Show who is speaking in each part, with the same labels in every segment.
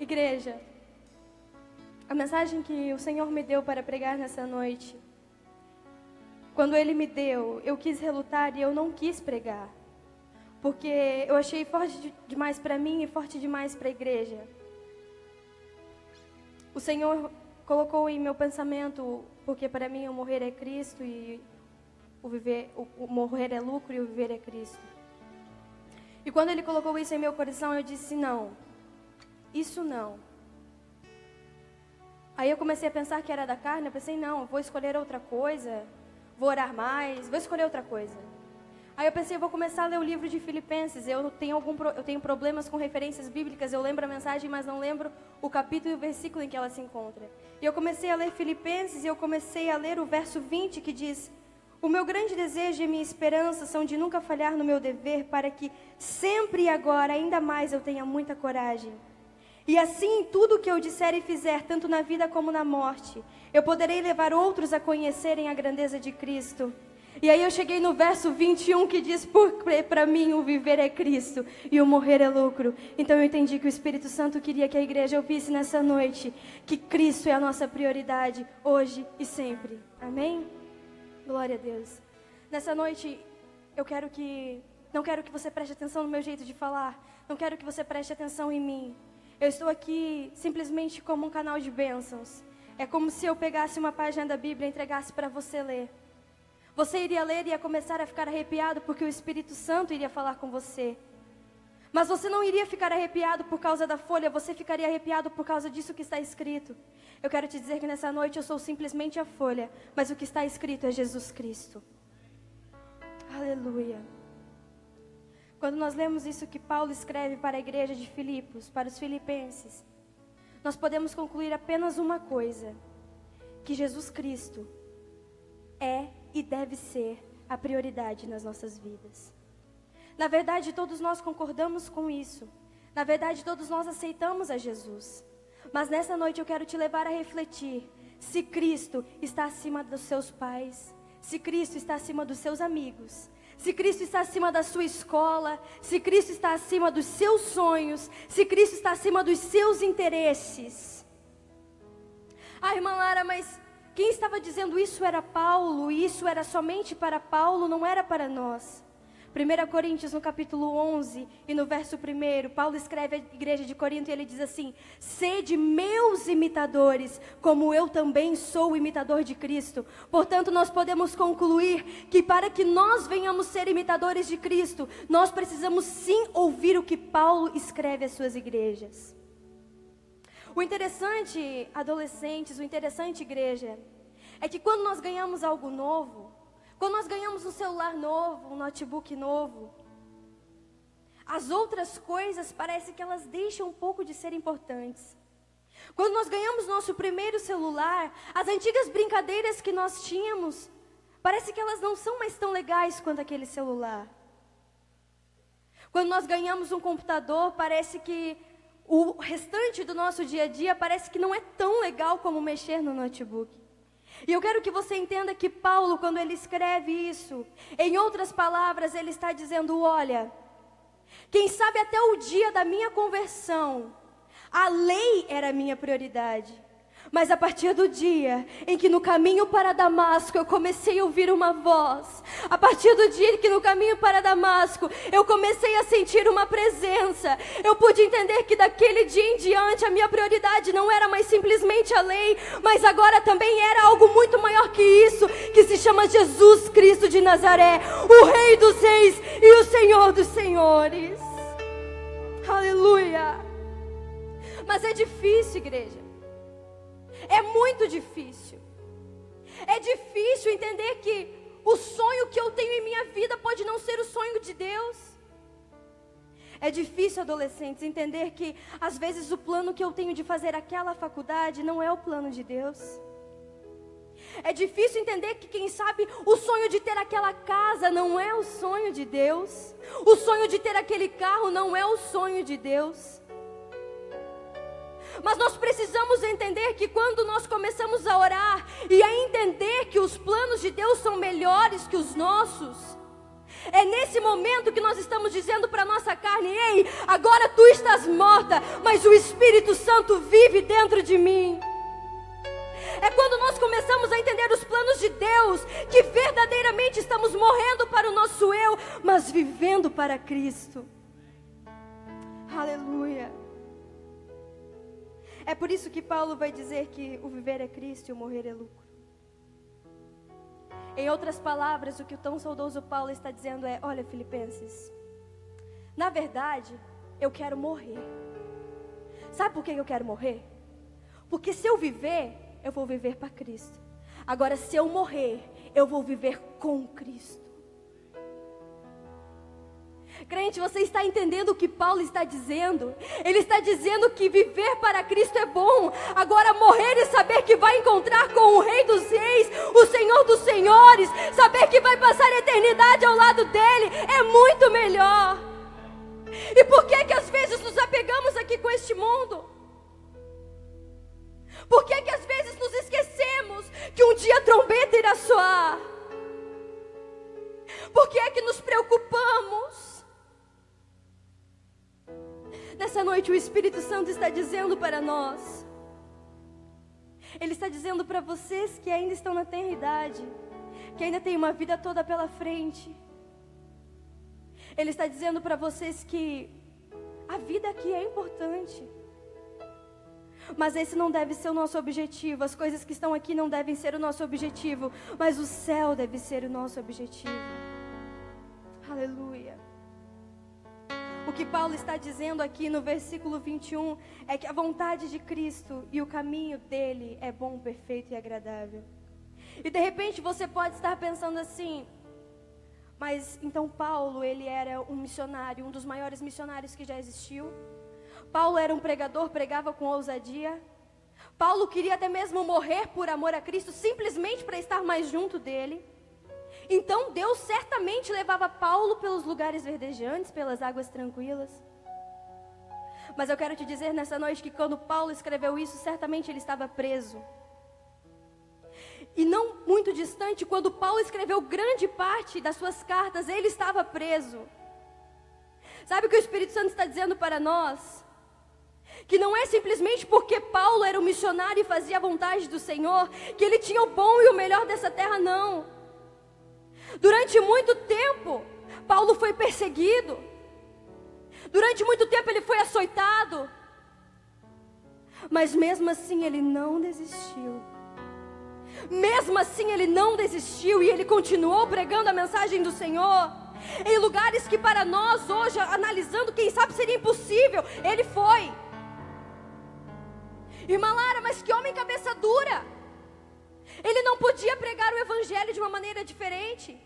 Speaker 1: Igreja, a mensagem que o Senhor me deu para pregar nessa noite, quando Ele me deu, eu quis relutar e eu não quis pregar, porque eu achei forte demais para mim e forte demais para a igreja. O Senhor colocou em meu pensamento, porque para mim o morrer é Cristo e o morrer é lucro e o viver é Cristo. E quando Ele colocou isso em meu coração, eu disse não, isso não. Aí eu comecei a pensar que era da carne, eu pensei não, vou escolher outra coisa, vou orar mais, vou escolher outra coisa. Aí eu pensei, eu vou começar a ler o livro de Filipenses, eu tenho problemas com referências bíblicas, eu lembro a mensagem, mas não lembro o capítulo e o versículo em que ela se encontra. E eu comecei a ler Filipenses e eu comecei a ler o verso 20 que diz: o meu grande desejo e minha esperança são de nunca falhar no meu dever, para que sempre e agora, ainda mais, eu tenha muita coragem. E assim, tudo o que eu disser e fizer, tanto na vida como na morte, eu poderei levar outros a conhecerem a grandeza de Cristo. E aí eu cheguei no verso 21 que diz: porque para mim o viver é Cristo e o morrer é lucro. Então eu entendi que o Espírito Santo queria que a igreja ouvisse nessa noite que Cristo é a nossa prioridade, hoje e sempre. Amém? Glória a Deus. Nessa noite, não quero que você preste atenção no meu jeito de falar. Não quero que você preste atenção em mim. Eu estou aqui simplesmente como um canal de bênçãos. É como se eu pegasse uma página da Bíblia e entregasse para você ler. Você iria ler e ia começar a ficar arrepiado porque o Espírito Santo iria falar com você. Mas você não iria ficar arrepiado por causa da folha, você ficaria arrepiado por causa disso que está escrito. Eu quero te dizer que nessa noite eu sou simplesmente a folha, mas o que está escrito é Jesus Cristo. Aleluia. Quando nós lemos isso que Paulo escreve para a igreja de Filipos, para os filipenses, nós podemos concluir apenas uma coisa: que Jesus Cristo é e deve ser a prioridade nas nossas vidas. Na verdade, todos nós concordamos com isso. Na verdade, todos nós aceitamos a Jesus. Mas nessa noite eu quero te levar a refletir se Cristo está acima dos seus pais, se Cristo está acima dos seus amigos, se Cristo está acima da sua escola, se Cristo está acima dos seus sonhos, se Cristo está acima dos seus interesses. Ah, irmã Lara, mas quem estava dizendo isso era Paulo, e isso era somente para Paulo, não era para nós. 1 Coríntios, no capítulo 11, e no verso 1, Paulo escreve à igreja de Corinto e ele diz assim: sede meus imitadores, como eu também sou imitador de Cristo. Portanto, nós podemos concluir que para que nós venhamos ser imitadores de Cristo, nós precisamos sim ouvir o que Paulo escreve às suas igrejas. O interessante, adolescentes, o interessante, igreja, é que quando nós ganhamos algo novo, quando nós ganhamos um celular novo, um notebook novo, as outras coisas parece que elas deixam um pouco de ser importantes. Quando nós ganhamos nosso primeiro celular, as antigas brincadeiras que nós tínhamos, parece que elas não são mais tão legais quanto aquele celular. Quando nós ganhamos um computador, parece que o restante do nosso dia a dia parece que não é tão legal como mexer no notebook. E eu quero que você entenda que Paulo, quando ele escreve isso, em outras palavras, ele está dizendo: olha, quem sabe até o dia da minha conversão, a lei era a minha prioridade. Mas a partir do dia em que no caminho para Damasco eu comecei a ouvir uma voz, a partir do dia em que no caminho para Damasco eu comecei a sentir uma presença, eu pude entender que daquele dia em diante a minha prioridade não era mais simplesmente a lei, mas agora também era algo muito maior que isso, que se chama Jesus Cristo de Nazaré, o Rei dos Reis e o Senhor dos Senhores. Aleluia! Mas é difícil, igreja. É muito difícil. É difícil entender que o sonho que eu tenho em minha vida pode não ser o sonho de Deus. É difícil, adolescentes, entender que às vezes o plano que eu tenho de fazer aquela faculdade não é o plano de Deus. É difícil entender que, quem sabe, o sonho de ter aquela casa não é o sonho de Deus. O sonho de ter aquele carro não é o sonho de Deus. Mas nós precisamos entender que quando nós começamos a orar e a entender que os planos de Deus são melhores que os nossos, é nesse momento que nós estamos dizendo para a nossa carne: ei, agora tu estás morta, mas o Espírito Santo vive dentro de mim. É quando nós começamos a entender os planos de Deus, que verdadeiramente estamos morrendo para o nosso eu, mas vivendo para Cristo. Aleluia. É por isso que Paulo vai dizer que o viver é Cristo e o morrer é lucro. Em outras palavras, o que o tão saudoso Paulo está dizendo é: olha, Filipenses, na verdade, eu quero morrer. Sabe por que eu quero morrer? Porque se eu viver, eu vou viver para Cristo. Agora, se eu morrer, eu vou viver com Cristo. Crente, você está entendendo o que Paulo está dizendo? Ele está dizendo que viver para Cristo é bom. Agora morrer e saber que vai encontrar com o Rei dos Reis, o Senhor dos Senhores, saber que vai passar a eternidade ao lado dele, é muito melhor. E por que às vezes nos apegamos aqui com este mundo? Por que às vezes nos esquecemos que um dia a trombeta irá soar? Por que é que nos preocupamos? Nessa noite o Espírito Santo está dizendo para nós, ele está dizendo para vocês que ainda estão na tenra idade, que ainda tem uma vida toda pela frente. Ele está dizendo para vocês que a vida aqui é importante, mas esse não deve ser o nosso objetivo. As coisas que estão aqui não devem ser o nosso objetivo, mas o céu deve ser o nosso objetivo. Aleluia. O que Paulo está dizendo aqui no versículo 21 é que a vontade de Cristo e o caminho dele é bom, perfeito e agradável. E de repente você pode estar pensando assim: mas então Paulo, ele era um missionário, um dos maiores missionários que já existiu. Paulo era um pregador, pregava com ousadia. Paulo queria até mesmo morrer por amor a Cristo, simplesmente para estar mais junto dele. Então Deus certamente levava Paulo pelos lugares verdejantes, pelas águas tranquilas. Mas eu quero te dizer nessa noite que quando Paulo escreveu isso, certamente ele estava preso. E não muito distante, quando Paulo escreveu grande parte das suas cartas, ele estava preso. Sabe o que o Espírito Santo está dizendo para nós? Que não é simplesmente porque Paulo era um missionário e fazia a vontade do Senhor, que ele tinha o bom e o melhor dessa terra, não. Durante muito tempo, Paulo foi perseguido. Durante muito tempo ele foi açoitado. Mas mesmo assim ele não desistiu. Mesmo assim ele não desistiu e ele continuou pregando a mensagem do Senhor. Em lugares que para nós hoje, analisando, quem sabe seria impossível, ele foi. Irmã Lara, mas que homem cabeça dura. Ele não podia pregar o evangelho de uma maneira diferente.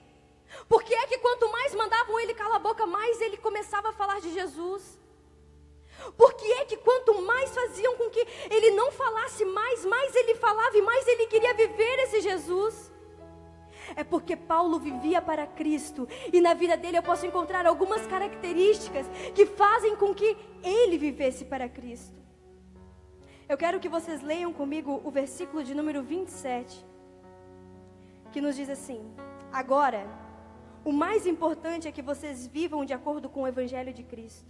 Speaker 1: Por que é que quanto mais mandavam ele calar a boca, mais ele começava a falar de Jesus? Por que é que quanto mais faziam com que ele não falasse mais ele falava e mais ele queria viver esse Jesus? É porque Paulo vivia para Cristo, e na vida dele eu posso encontrar algumas características que fazem com que ele vivesse para Cristo. Eu quero que vocês leiam comigo o versículo de número 27, que nos diz assim: agora, o mais importante é que vocês vivam de acordo com o Evangelho de Cristo.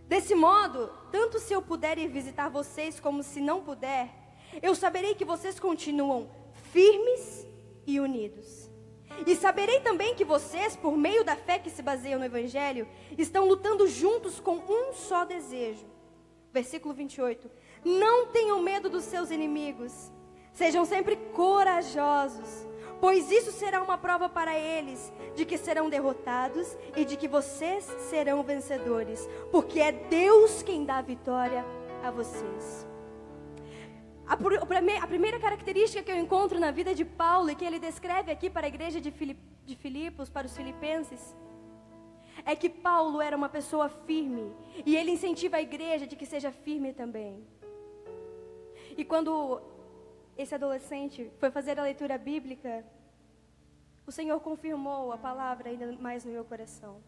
Speaker 1: Desse modo, tanto se eu puder ir visitar vocês como se não puder, eu saberei que vocês continuam firmes e unidos. E saberei também que vocês, por meio da fé que se baseia no Evangelho, estão lutando juntos com um só desejo. Versículo 28. Não tenham medo dos seus inimigos. Sejam sempre corajosos, pois isso será uma prova para eles de que serão derrotados e de que vocês serão vencedores, porque é Deus quem dá a vitória a vocês. A primeira característica que eu encontro na vida de Paulo e que ele descreve aqui para a igreja de Filipos, para os filipenses, é que Paulo era uma pessoa firme e ele incentiva a igreja de que seja firme também. E quando esse adolescente foi fazer a leitura bíblica, o Senhor confirmou a palavra ainda mais no meu coração.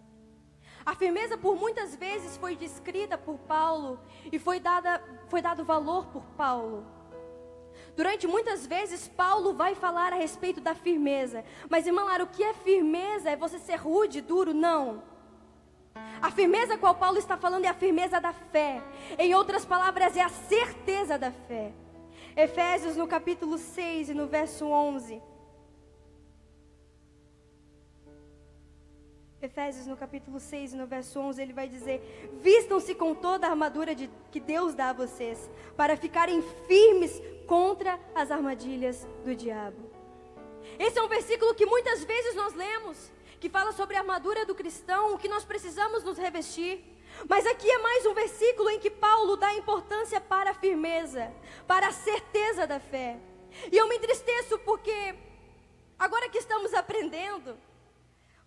Speaker 1: A firmeza por muitas vezes foi descrita por Paulo e foi dado valor por Paulo. Durante muitas vezes Paulo vai falar a respeito da firmeza. Mas, irmã Lara, o que é firmeza? É você ser rude, duro? Não. A firmeza a qual Paulo está falando é a firmeza da fé. Em outras palavras, é a certeza da fé. Efésios no capítulo 6 e no verso 11. Efésios no capítulo 6 e no verso 11, ele vai dizer: vistam-se com toda a armadura que Deus dá a vocês, para ficarem firmes contra as armadilhas do diabo. Esse é um versículo que muitas vezes nós lemos, que fala sobre a armadura do cristão, o que nós precisamos nos revestir. Mas aqui é mais um versículo em que Paulo dá importância para a firmeza, para a certeza da fé. E eu me entristeço porque, agora que estamos aprendendo,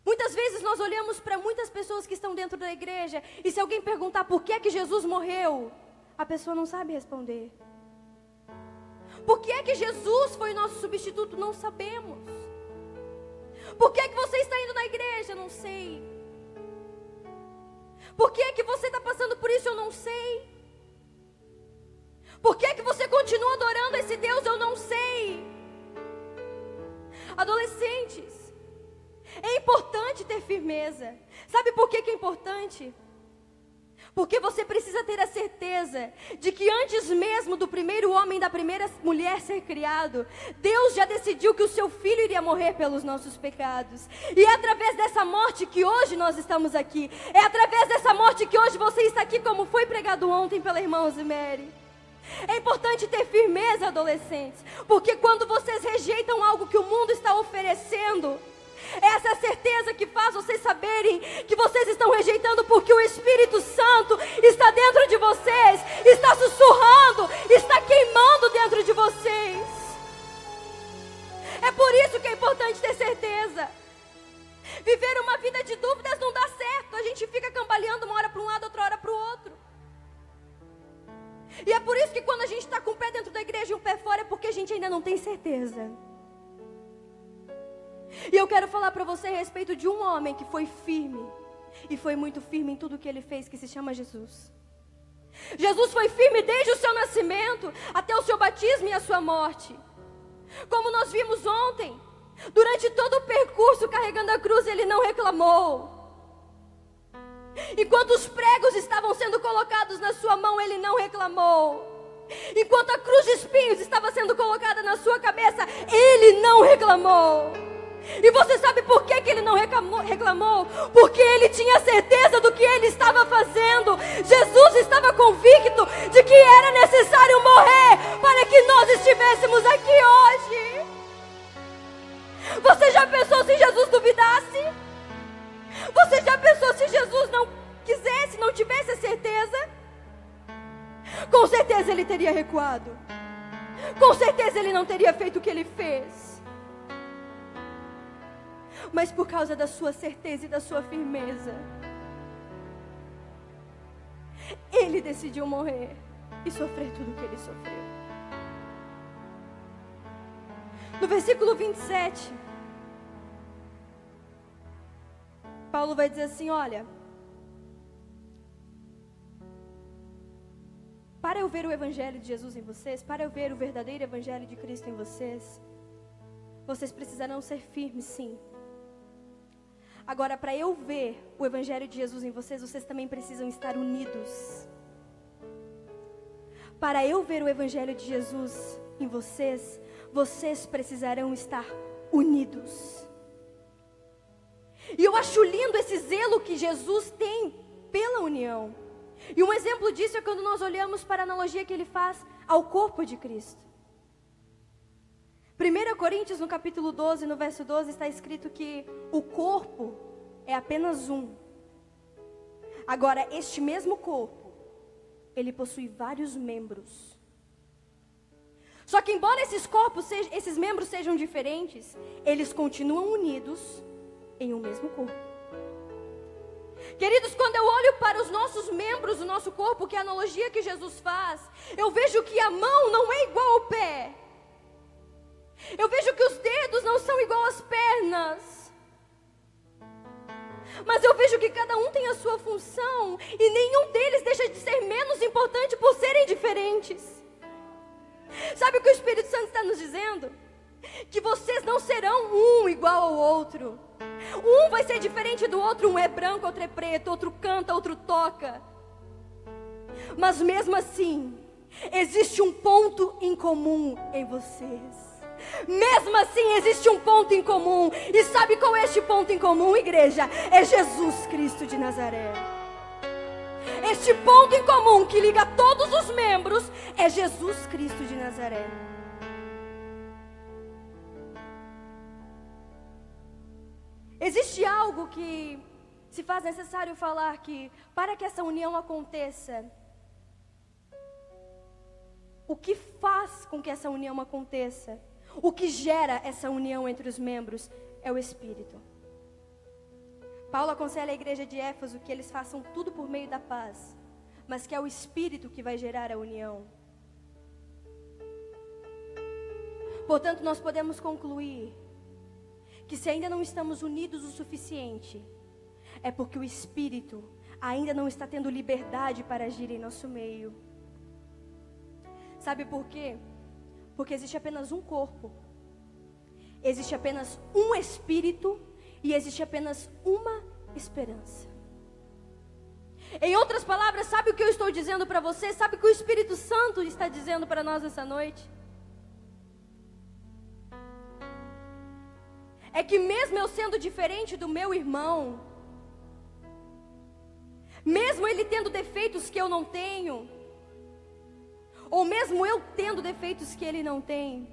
Speaker 1: muitas vezes nós olhamos para muitas pessoas que estão dentro da igreja, e se alguém perguntar por que é que Jesus morreu, a pessoa não sabe responder. Por que é que Jesus foi nosso substituto? Não sabemos. Por que é que você está indo na igreja? Não sei. Por que é que você está passando por isso? Eu não sei. Por que é que você continua adorando esse Deus? Eu não sei. Adolescentes, é importante ter firmeza. Sabe por que é importante? Porque você precisa ter a certeza de que antes mesmo do primeiro homem, da primeira mulher ser criado, Deus já decidiu que o seu filho iria morrer pelos nossos pecados. E é através dessa morte que hoje nós estamos aqui. É através dessa morte que hoje você está aqui, como foi pregado ontem pela irmã Rosemary. É importante ter firmeza, adolescentes, porque quando vocês rejeitam algo que o mundo está oferecendo, essa é a certeza que faz vocês saberem que vocês estão rejeitando, porque o Espírito Santo está dentro de vocês, está sussurrando, está queimando dentro de vocês. É por isso que é importante ter certeza. Viver uma vida de dúvidas não dá certo, a gente fica cambaleando uma hora para um lado, outra hora para o outro. E é por isso que quando a gente está com o pé dentro da igreja e um pé fora, é porque a gente ainda não tem certeza. E eu quero falar para você a respeito de um homem que foi firme, e foi muito firme em tudo que ele fez, que se chama Jesus. Jesus foi firme desde o seu nascimento até o seu batismo e a sua morte. Como nós vimos ontem, durante todo o percurso carregando a cruz, ele não reclamou. Enquanto os pregos estavam sendo colocados na sua mão, ele não reclamou. Enquanto a cruz de espinhos estava sendo colocada na sua cabeça, ele não reclamou. E você sabe por que ele não reclamou? Porque ele tinha certeza do que ele estava fazendo. Jesus estava convicto de que era necessário morrer para que nós estivéssemos aqui hoje. Você já pensou se Jesus duvidasse? Você já pensou se Jesus não quisesse, não tivesse a certeza? Com certeza ele teria recuado. Com certeza ele não teria feito o que ele fez. Mas por causa da sua certeza e da sua firmeza, ele decidiu morrer e sofrer tudo o que ele sofreu. No versículo 27, Paulo vai dizer assim: olha, para eu ver o evangelho de Jesus em vocês, para eu ver o verdadeiro evangelho de Cristo em vocês, vocês precisarão ser firmes, sim. Agora, para eu ver o evangelho de Jesus em vocês, vocês também precisam estar unidos. Para eu ver o evangelho de Jesus em vocês, vocês precisarão estar unidos. E eu acho lindo esse zelo que Jesus tem pela união. E um exemplo disso é quando nós olhamos para a analogia que ele faz ao corpo de Cristo. 1 Coríntios, no capítulo 12, no verso 12, está escrito que o corpo é apenas um. Agora, este mesmo corpo, ele possui vários membros. Só que embora esses membros sejam diferentes, eles continuam unidos em um mesmo corpo. Queridos, quando eu olho para os nossos membros do nosso corpo, que é a analogia que Jesus faz, eu vejo que a mão não é igual ao pé. Eu vejo que os dedos não são igual às pernas. Mas eu vejo que cada um tem a sua função, e nenhum deles deixa de ser menos importante por serem diferentes. Sabe o que o Espírito Santo está nos dizendo? Que vocês não serão um igual ao outro. Um vai ser diferente do outro, um é branco, outro é preto, outro canta, outro toca. Mas mesmo assim, existe um ponto em comum em vocês. Mesmo assim, existe um ponto em comum. E sabe qual é este ponto em comum, igreja? É Jesus Cristo de Nazaré. Este ponto em comum que liga todos os membros é Jesus Cristo de Nazaré. Existe algo que se faz necessário falar, que para que essa união aconteça, o que faz com que essa união aconteça, o que gera essa união entre os membros é o Espírito. Paulo aconselha a igreja de Éfeso que eles façam tudo por meio da paz, mas que é o Espírito que vai gerar a união. Portanto, nós podemos concluir que se ainda não estamos unidos o suficiente, é porque o Espírito ainda não está tendo liberdade para agir em nosso meio. Sabe por quê? Porque existe apenas um corpo, existe apenas um Espírito e existe apenas uma esperança. Em outras palavras, sabe o que eu estou dizendo para você? Sabe o que o Espírito Santo está dizendo para nós essa noite? É que mesmo eu sendo diferente do meu irmão, mesmo ele tendo defeitos que eu não tenho, ou mesmo eu tendo defeitos que ele não tem,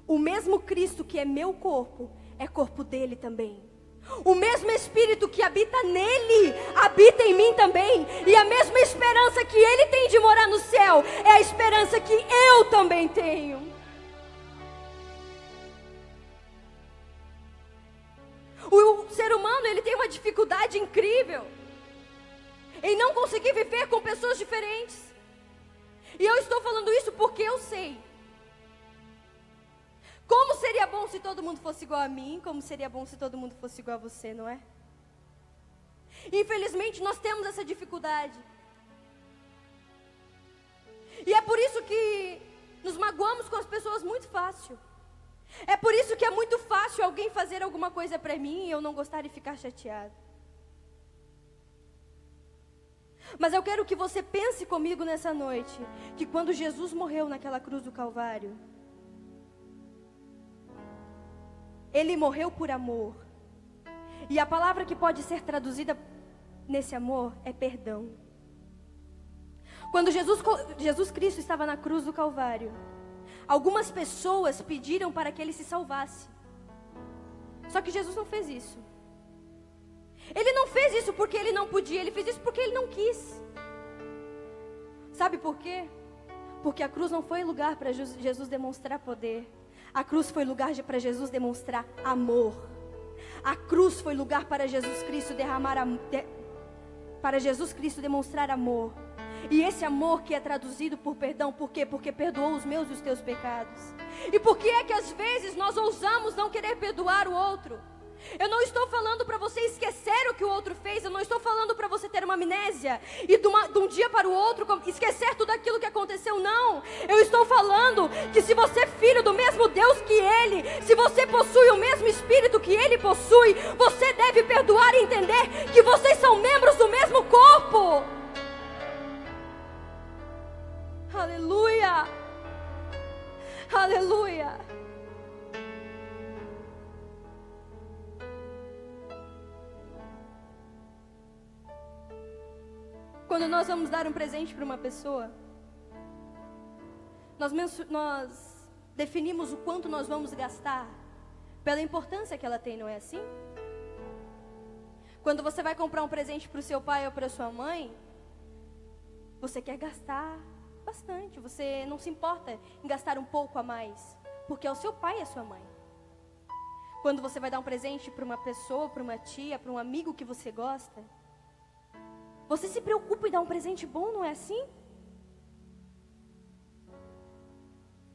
Speaker 1: o mesmo Cristo que é meu corpo, é corpo dele também. O mesmo Espírito que habita nele, habita em mim também. E a mesma esperança que ele tem de morar no céu, é a esperança que eu também tenho. O ser humano, ele tem uma dificuldade incrível em não conseguir viver com pessoas diferentes. E eu estou falando isso porque eu sei. Como seria bom se todo mundo fosse igual a mim, como seria bom se todo mundo fosse igual a você, não é? Infelizmente, nós temos essa dificuldade. E é por isso que nos magoamos com as pessoas muito fácil. É por isso que é muito fácil alguém fazer alguma coisa para mim e eu não gostar e ficar chateado. Mas eu quero que você pense comigo nessa noite, que quando Jesus morreu naquela cruz do Calvário, Ele morreu por amor. E a palavra que pode ser traduzida nesse amor é perdão. Quando Jesus Cristo estava na cruz do Calvário, algumas pessoas pediram para que Ele se salvasse. Só que Jesus não fez isso. Ele não fez isso porque Ele não podia, Ele fez isso porque Ele não quis. Sabe por quê? Porque a cruz não foi lugar para Jesus demonstrar poder. A cruz foi lugar para Jesus demonstrar amor. A cruz foi lugar para Jesus Cristo para Jesus Cristo demonstrar amor. E esse amor que é traduzido por perdão, por quê? Porque perdoou os meus e os teus pecados. E por que é que às vezes nós ousamos não querer perdoar o outro? Eu não estou falando para você esquecer o que o outro fez. Eu não estou falando para você ter uma amnésia e de um dia para o outro esquecer tudo aquilo que aconteceu. Não, eu estou falando que se você é filho do mesmo Deus que Ele, se você possui o mesmo Espírito que Ele possui, você deve perdoar e entender que vocês são membros do mesmo corpo. Aleluia, aleluia. Quando nós vamos dar um presente para uma pessoa, nós definimos o quanto nós vamos gastar pela importância que ela tem, não é assim? Quando você vai comprar um presente para o seu pai ou para a sua mãe, você quer gastar bastante, você não se importa em gastar um pouco a mais, porque é o seu pai e a sua mãe. Quando você vai dar um presente para uma pessoa, para uma tia, para um amigo que você gosta, você se preocupa em dar um presente bom, não é assim?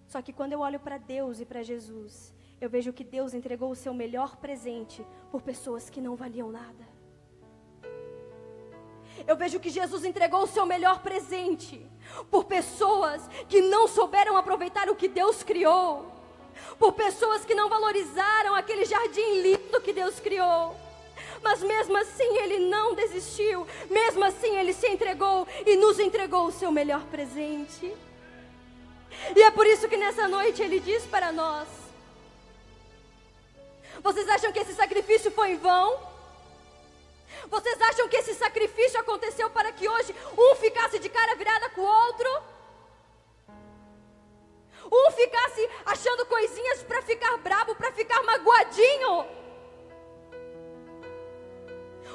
Speaker 1: Só que quando eu olho para Deus e para Jesus, eu vejo que Deus entregou o seu melhor presente por pessoas que não valiam nada. Eu vejo que Jesus entregou o seu melhor presente por pessoas que não souberam aproveitar o que Deus criou, por pessoas que não valorizaram aquele jardim lindo tudo que Deus criou. Mas mesmo assim Ele não desistiu, mesmo assim Ele se entregou e nos entregou o seu melhor presente. E é por isso que nessa noite Ele diz para nós: vocês acham que esse sacrifício foi em vão? Vocês acham que esse sacrifício aconteceu para que hoje um ficasse de cara virada com o outro? Um ficasse achando coisinhas para ficar bravo, para ficar magoadinho?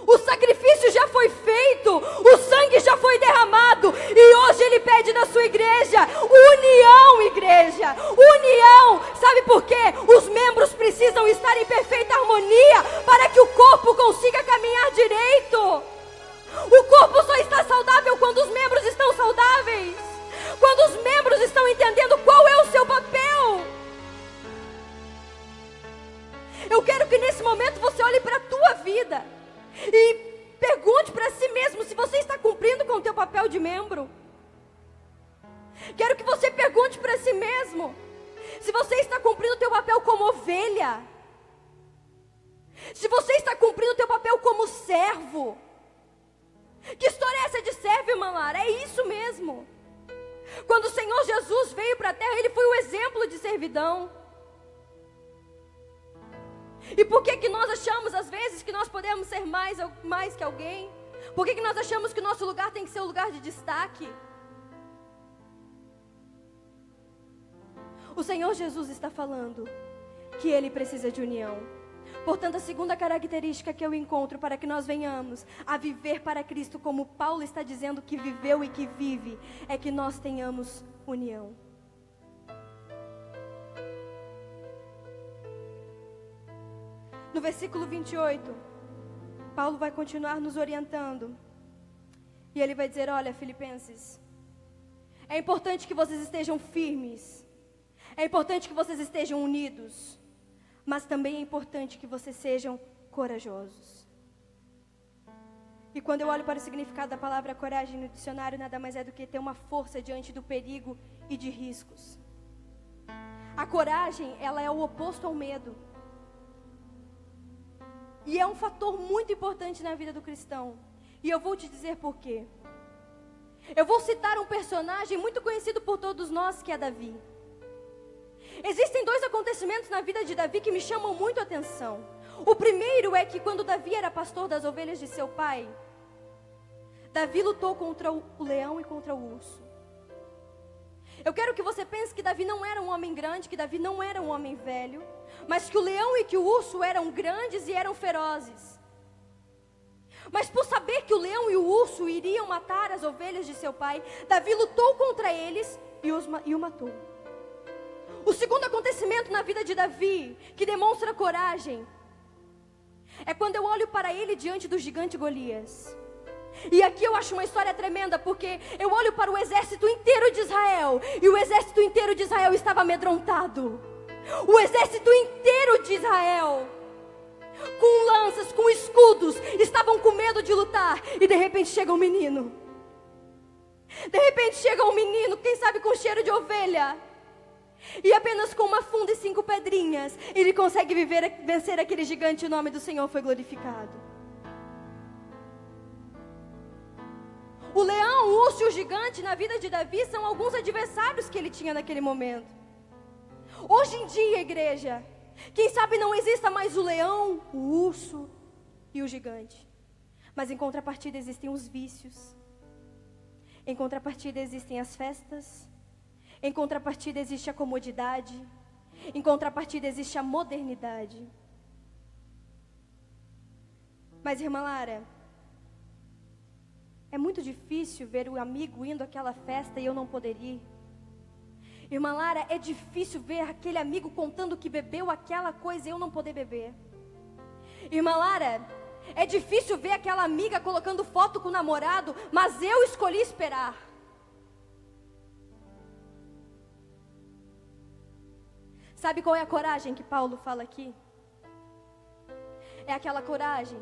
Speaker 1: O sacrifício já foi feito, o sangue já foi derramado, e hoje Ele pede da sua igreja, união, igreja, união. Sabe por quê? Os membros precisam estar em perfeita harmonia para que o corpo consiga caminhar direito. O corpo só está saudável quando os membros estão saudáveis, quando os membros estão entendendo qual é o seu papel. Eu quero que nesse momento você olhe para a tua vida e pergunte para si mesmo se você está cumprindo com o teu papel de membro. Quero que você pergunte para si mesmo se você está cumprindo o teu papel como ovelha, se você está cumprindo o teu papel como servo. Que história é essa de servo, irmã Lara? É isso mesmo. Quando o Senhor Jesus veio para a terra, Ele foi o exemplo de servidão. E por que nós achamos às vezes que nós podemos ser mais que alguém? Por que nós achamos que o nosso lugar tem que ser o lugar de destaque? O Senhor Jesus está falando que Ele precisa de união. Portanto, a segunda característica que eu encontro para que nós venhamos a viver para Cristo, como Paulo está dizendo que viveu e que vive, é que nós tenhamos união. No versículo 28, Paulo vai continuar nos orientando. E ele vai dizer: olha, Filipenses, é importante que vocês estejam firmes. É importante que vocês estejam unidos. Mas também é importante que vocês sejam corajosos. E quando eu olho para o significado da palavra coragem no dicionário, nada mais é do que ter uma força diante do perigo e de riscos. A coragem, ela é o oposto ao medo. E é um fator muito importante na vida do cristão. E eu vou te dizer por quê. Eu vou citar um personagem muito conhecido por todos nós, que é Davi. Existem dois acontecimentos na vida de Davi que me chamam muito a atenção. O primeiro é que quando Davi era pastor das ovelhas de seu pai, Davi lutou contra o leão e contra o urso. Eu quero que você pense que Davi não era um homem grande, que Davi não era um homem velho, mas que o leão e que o urso eram grandes e eram ferozes. Mas por saber que o leão e o urso iriam matar as ovelhas de seu pai, Davi lutou contra eles e o matou. O segundo acontecimento na vida de Davi, que demonstra coragem, é quando eu olho para ele diante do gigante Golias. E aqui eu acho uma história tremenda, porque eu olho para o exército inteiro de Israel, e o exército inteiro de Israel estava amedrontado. O exército inteiro de Israel, com lanças, com escudos, estavam com medo de lutar. E de repente chega um menino. De repente chega um menino, quem sabe com cheiro de ovelha. E apenas com uma funda e 5 pedrinhas, ele consegue vencer aquele gigante, e o nome do Senhor foi glorificado. O leão, o urso e o gigante na vida de Davi são alguns adversários que ele tinha naquele momento. Hoje em dia, igreja, quem sabe não exista mais o leão, o urso e o gigante. Mas em contrapartida existem os vícios. Em contrapartida existem as festas. Em contrapartida existe a comodidade. Em contrapartida existe a modernidade. Mas, irmã Lara, é muito difícil ver o amigo indo àquela festa e eu não poder ir. Irmã Lara, é difícil ver aquele amigo contando que bebeu aquela coisa e eu não poder beber. Irmã Lara, é difícil ver aquela amiga colocando foto com o namorado, mas eu escolhi esperar. Sabe qual é a coragem que Paulo fala aqui? É aquela coragem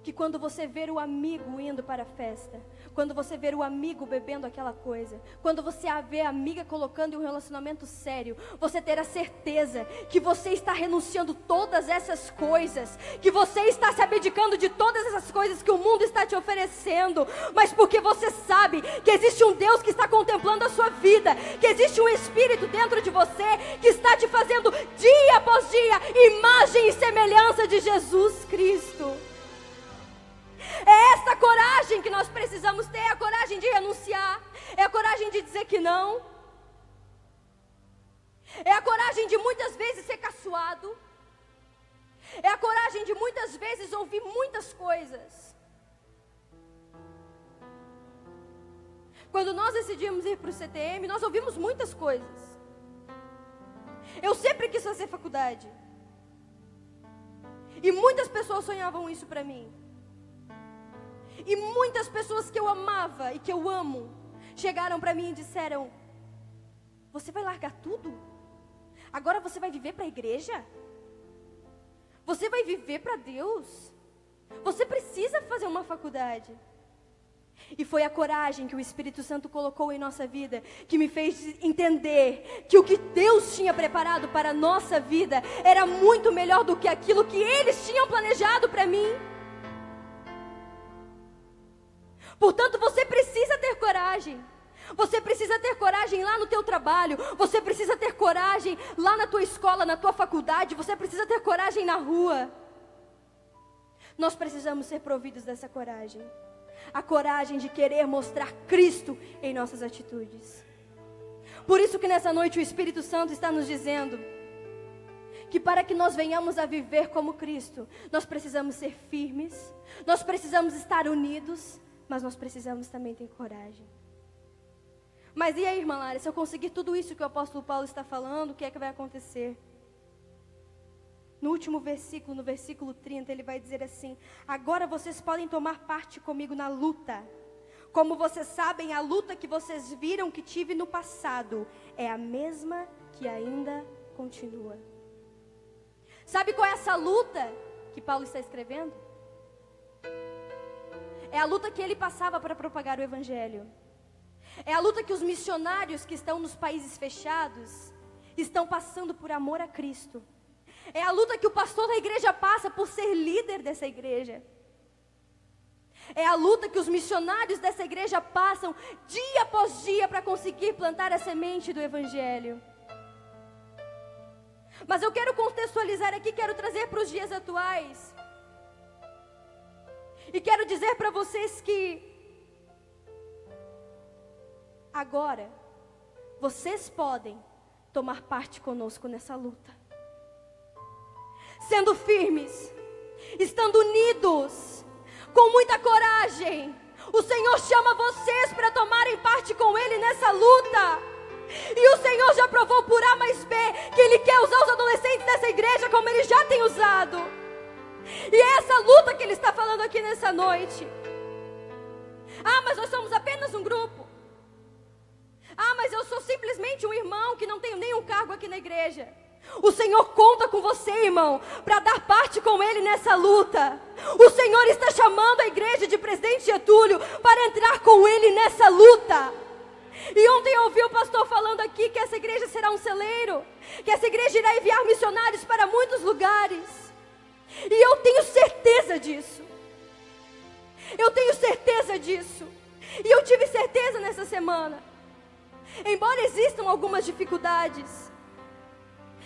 Speaker 1: que quando você ver o amigo indo para a festa, quando você ver o amigo bebendo aquela coisa, quando você vê a amiga colocando em um relacionamento sério, você ter a certeza que você está renunciando todas essas coisas, que você está se abdicando de todas essas coisas que o mundo está te oferecendo, mas porque você sabe que existe um Deus que está contemplando a sua vida, que existe um Espírito dentro de você que está te fazendo dia após dia imagem e semelhança de Jesus Cristo. É essa coragem que nós precisamos ter, é a coragem de renunciar, é a coragem de dizer que não, é a coragem de muitas vezes ser caçoado, é a coragem de muitas vezes ouvir muitas coisas. Quando nós decidimos ir para o CTM, nós ouvimos muitas coisas. Eu sempre quis fazer faculdade, e muitas pessoas sonhavam isso para mim. E muitas pessoas que eu amava e que eu amo chegaram para mim e disseram: você vai largar tudo? Agora você vai viver para a igreja? Você vai viver para Deus? Você precisa fazer uma faculdade. E foi a coragem que o Espírito Santo colocou em nossa vida que me fez entender que o que Deus tinha preparado para a nossa vida era muito melhor do que aquilo que eles tinham planejado para mim. Portanto, você precisa ter coragem. Você precisa ter coragem lá no teu trabalho. Você precisa ter coragem lá na tua escola, na tua faculdade. Você precisa ter coragem na rua. Nós precisamos ser providos dessa coragem. A coragem de querer mostrar Cristo em nossas atitudes. Por isso que nessa noite o Espírito Santo está nos dizendo que para que nós venhamos a viver como Cristo, nós precisamos ser firmes, nós precisamos estar unidos, mas nós precisamos também ter coragem. Mas e aí, irmã Lara, se eu conseguir tudo isso que o apóstolo Paulo está falando, o que é que vai acontecer? No último versículo, no versículo 30, ele vai dizer assim: agora vocês podem tomar parte comigo na luta. Como vocês sabem, a luta que vocês viram que tive no passado é a mesma que ainda continua. Sabe qual é essa luta que Paulo está escrevendo? É a luta que ele passava para propagar o Evangelho. É a luta que os missionários que estão nos países fechados estão passando por amor a Cristo. É a luta que o pastor da igreja passa por ser líder dessa igreja. É a luta que os missionários dessa igreja passam dia após dia para conseguir plantar a semente do Evangelho. Mas eu quero contextualizar aqui, quero trazer para os dias atuais. E quero dizer para vocês que agora vocês podem tomar parte conosco nessa luta. Sendo firmes, estando unidos, com muita coragem. O Senhor chama vocês para tomarem parte com Ele nessa luta. E o Senhor já provou por A mais B que Ele quer usar os adolescentes dessa igreja como Ele já tem usado. E é essa luta que Ele está falando aqui nessa noite. Ah, mas nós somos apenas um grupo. Ah, mas eu sou simplesmente um irmão que não tenho nenhum cargo aqui na igreja. O Senhor conta com você, irmão, para dar parte com Ele nessa luta. O Senhor está chamando a igreja de Presidente Getúlio para entrar com Ele nessa luta. E ontem eu ouvi o pastor falando aqui que essa igreja será um celeiro, que essa igreja irá enviar missionários para muitos lugares. E eu tenho certeza disso. Eu tenho certeza disso. E eu tive certeza nessa semana. Embora existam algumas dificuldades,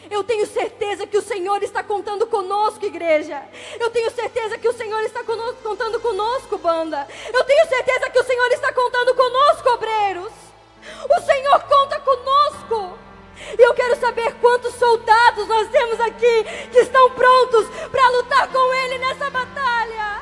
Speaker 1: eu tenho certeza que o Senhor está contando conosco, igreja. Eu tenho certeza que o Senhor está contando conosco, banda. Eu tenho certeza que o Senhor está contando conosco, obreiros. O Senhor conta conosco. E eu quero saber quantos soldados nós temos aqui que estão prontos para lutar com Ele nessa batalha.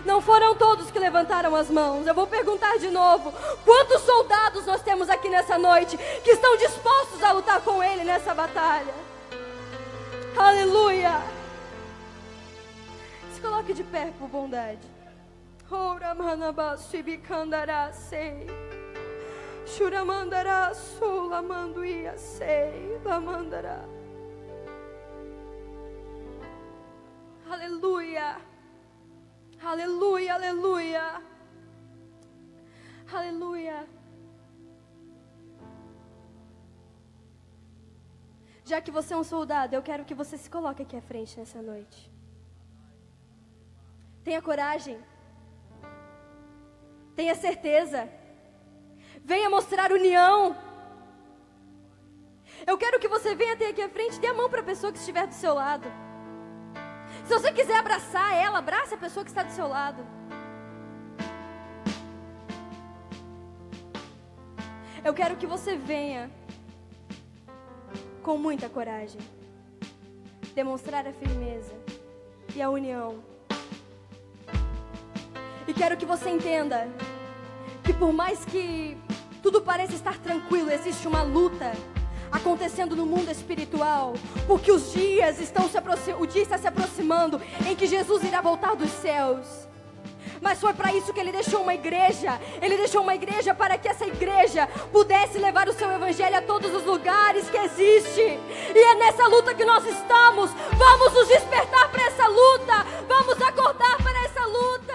Speaker 1: Não foram todos que levantaram as mãos. Eu vou perguntar de novo: quantos soldados nós temos aqui nessa noite que estão dispostos a lutar com Ele nessa batalha? Aleluia! Se coloque de pé por bondade. Ora manabasu ibikandará sei. Shuramandará sula manduia sei. Lamandará. Aleluia. Aleluia. Aleluia, aleluia. Aleluia. Já que você é um soldado, eu quero que você se coloque aqui à frente nessa noite. Tenha coragem. Tenha certeza. Venha mostrar união. Eu quero que você venha até aqui à frente e dê a mão para a pessoa que estiver do seu lado. Se você quiser abraçar ela, abrace a pessoa que está do seu lado. Eu quero que você venha com muita coragem, demonstrar a firmeza e a união. E quero que você entenda que por mais que tudo pareça estar tranquilo, existe uma luta acontecendo no mundo espiritual, porque o dia está se aproximando em que Jesus irá voltar dos céus. Mas foi para isso que Ele deixou uma igreja. Ele deixou uma igreja para que essa igreja pudesse levar o seu evangelho a todos os lugares que existe. E é nessa luta que nós estamos. Vamos nos despertar para essa luta. Vamos acordar para essa luta.